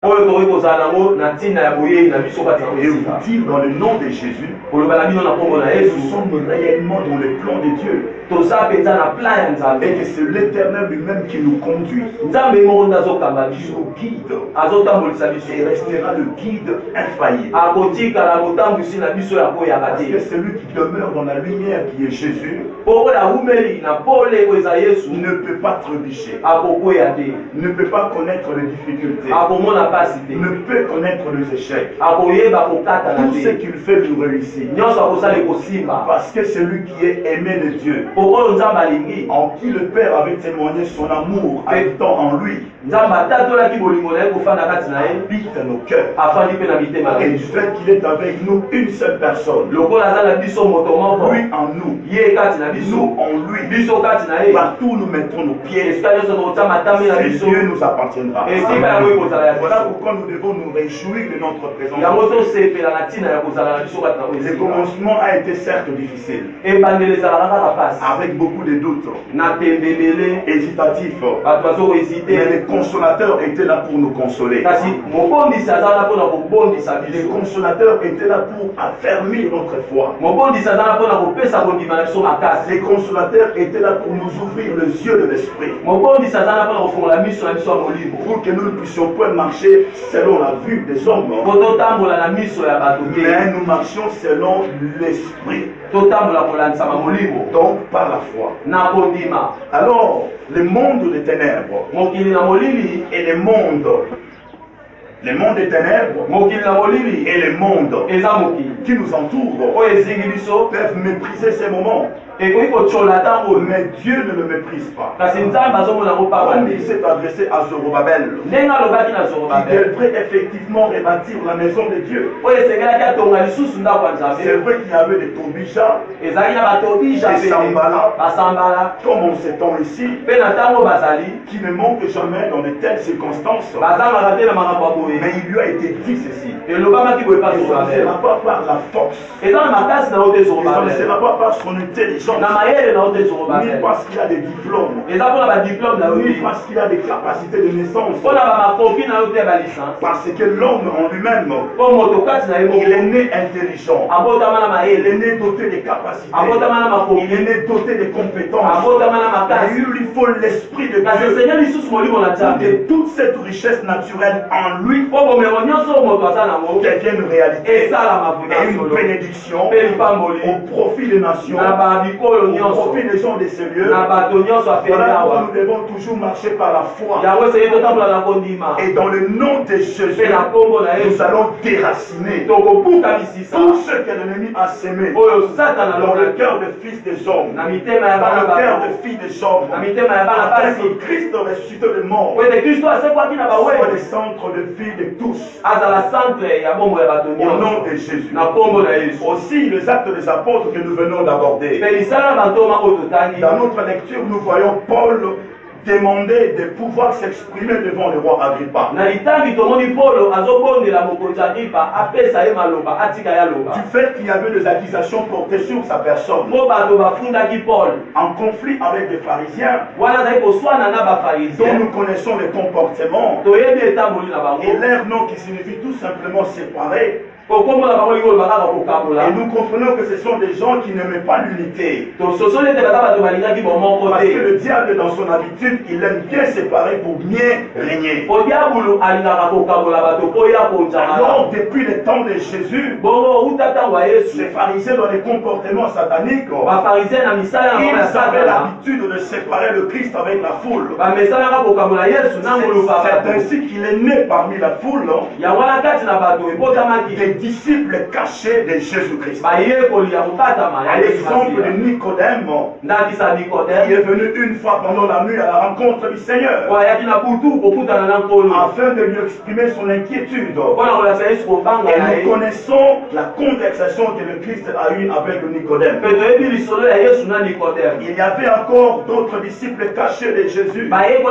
Et vous dire dans le nom de Jésus, nous sommes réellement dans le plan de Dieu. Et que c'est l'Éternel lui-même qui nous conduit, qui nous guide, et restera le guide infaillible. Parce que celui qui demeure dans la lumière qui est Jésus ne peut pas trébucher, ne peut pas connaître les difficultés, ne peut connaître les échecs. Tout ce qu'il fait lui réussit. Parce que celui qui est aimé de Dieu, en qui le Père avait témoigné son amour habitant en lui, habite nos cœurs. Et du fait qu'il est avec nous une seule personne, lui en nous, nous en lui, partout nous mettons nos pieds, et Dieu nous appartiendra. Voilà pourquoi nous devons nous réjouir de notre présence. Le commencement a été certes difficile, avec beaucoup de doutes, hésitatifs, mais le consolateur était là pour nous consoler. Le consolateur était là pour affermir notre foi. Le consolateur était là pour nous ouvrir les yeux de l'esprit, pour que nous ne puissions pas marcher selon la vue des hommes, mais nous marchions selon l'esprit, donc par la foi. Alors le monde des ténèbres et le monde des ténèbres et le monde qui nous entoure peuvent mépriser ces moments. Mais Dieu ne le méprise pas. Comme il s'est adressé à Zorobabel, qui devrait effectivement rebâtir la maison de Dieu. C'est vrai qu'il y avait des Tobija, des Sambala, comme on s'étend ici, qui ne manquent jamais dans de telles circonstances. Mais il lui a été dit ceci. Et ce ne sera pas par la force, et ce ne sera pas par son intelligence, ni parce qu'il a des diplômes, ni parce qu'il a des capacités de naissance, parce que l'homme en lui-même, il est né intelligent, il est né doté de capacités, il est né doté de compétences. Il lui faut l'esprit de Dieu, et toute cette richesse naturelle en lui devienne une réalité et une bénédiction au profit des nations, au profit des gens de ce lieu. Voilà pourquoi nous devons toujours marcher par la foi. Et dans le nom de Jésus, nous allons déraciner tout ce que l'ennemi a semé dans le cœur des fils des hommes, dans le cœur des filles des hommes, afin que Christ ressuscité des morts soit le centre de vie de tous. Au nom de Jésus. Aussi les actes des apôtres que nous venons d'aborder. Dans notre lecture, nous voyons Paul demander de pouvoir s'exprimer devant le roi Agrippa. Du fait qu'il y avait des accusations portées sur sa personne, en conflit avec les pharisiens, dont nous connaissons les comportements, et leur nom qui signifie tout simplement séparé. Et nous comprenons que ce sont des gens qui n'aiment pas l'unité. Parce que le diable, dans son habitude, il aime bien séparer pour bien régner. Alors, depuis le temps de Jésus, ces pharisiens dans les comportements sataniques, ils avaient l'habitude de séparer le Christ avec la foule. C'est ainsi qu'il est né parmi la foule des disciples cachés de Jésus-Christ. À l'exemple de Nicodème, qui est venu une fois pendant la nuit à la rencontre du Seigneur, afin de lui exprimer son inquiétude. Et nous connaissons la conversation que le Christ a eue avec Nicodème. Il y avait encore d'autres disciples cachés de Jésus. Les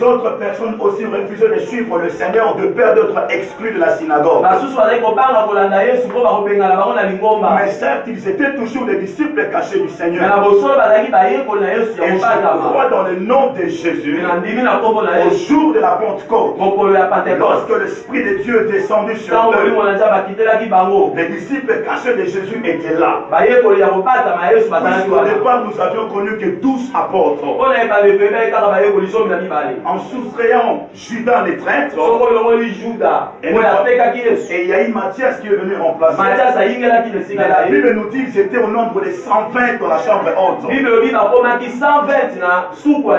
autres personnes aussi refusaient de suivre le Seigneur de peur d'être exclus de la synagogue. synagogue. Mais certes, ils étaient toujours des disciples cachés du Seigneur. Et je crois dans le nom de Jésus, au jour de la Pentecôte, lorsque l'Esprit de Dieu est descendu sur eux, les disciples cachés de Jésus étaient là. Au départ, nous avions connu que 12 apôtres. En soustrayant Judas les traîtres, et il y a eu Matthias qui est venu remplacer. La Bible nous dit qu'ils étaient au nombre de 120 dans la chambre haute.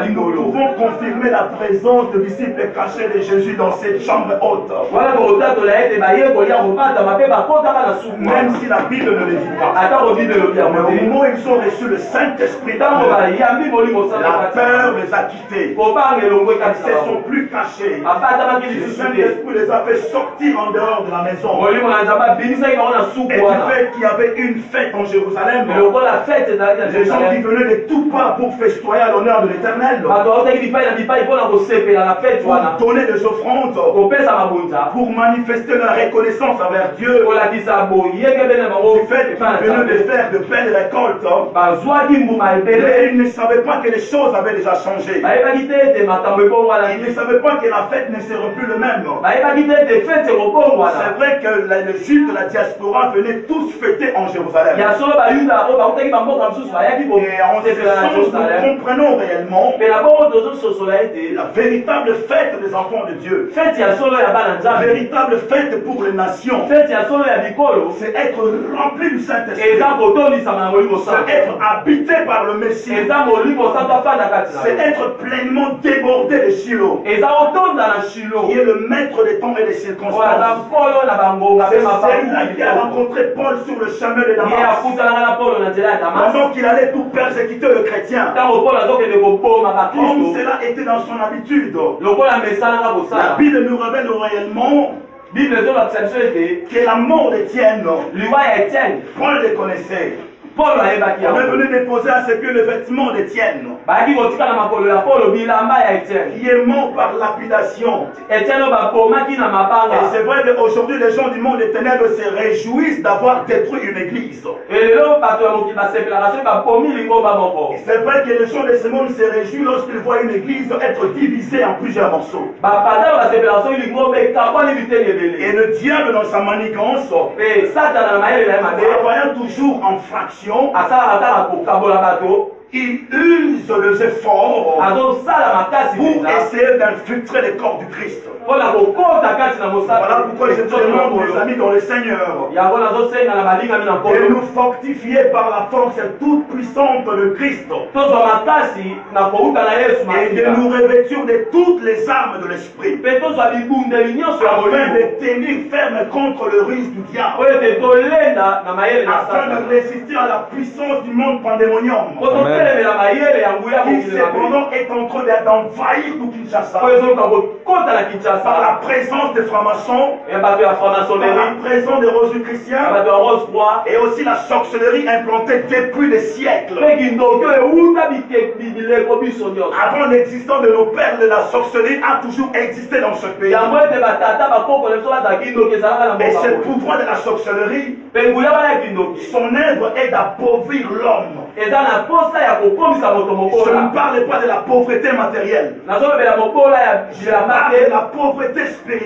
Nous pouvons confirmer la présence de disciples cachés de Jésus dans cette chambre haute. Même si la Bible ne le dit pas. Mais au moment où ils ont reçu le Saint-Esprit, la peur les a quittés. Ils ne se sont plus cachés. Le Saint-Esprit les a fait sortir en dehors de la maison. Et du fait qu'il y avait une fête en Jérusalem, les gens qui venaient de tout part pour festoyer à l'honneur de l'Éternel, pour donner des offrandes, pour manifester leur reconnaissance envers Dieu, du fait qu'ils venaient de faire de belles récoltes. Mais ils ne savaient pas que les choses avaient déjà changé. Ils ne savaient pas que la fête ne serait plus le même. C'est vrai que les Juifs de la diaspora venaient tous fêter en Jérusalem. Et en ce sens, nous comprenons réellement la véritable fête des enfants de Dieu. La véritable fête pour les nations. C'est être rempli du Saint-Esprit. C'est être habité par le Messie. C'est être pleinement débordé de Shiloh. Qui est le maître des temps et des circonstances. C'est celui qui a rencontré Paul sur le chemin de Damas. Pendant qu'il allait tout persécuter le chrétien. Comme cela était dans son habitude. La Bible nous révèle réellement que la mort d'Étienne, Paul le connaissait. On est venu déposer à ses pieds le vêtement d'Étienne, qui est mort par lapidation. Et c'est vrai qu'aujourd'hui, les gens du monde des ténèbres se réjouissent d'avoir détruit une église. C'est vrai que les gens de ce monde se réjouissent lorsqu'ils voient une église être divisée en plusieurs morceaux. Et le diable, dans sa manigance, voyant toujours en fraction, il use les efforts pour essayer d'infiltrer le corps du Christ. Voilà pourquoi je demande, mes amis, dans le Seigneur, de nous fortifier par la force toute puissante de Christ, et de nous revêtir de toutes les armes de l'esprit, afin de tenir ferme contre le risque du diable, afin de résister à la puissance du monde pandémonium, qui cependant est en train d'envahir tout Kinshasa par la présence des francs-maçons, par la présence des Rosicruciens, et aussi la sorcellerie implantée depuis des siècles. Avant l'existence de nos pères, la sorcellerie a toujours existé dans ce pays. Et ce pouvoir de la sorcellerie, son œuvre est d'appauvrir l'homme. Je ne parle pas de la pauvreté matérielle. Je parle de la pauvreté spirituelle.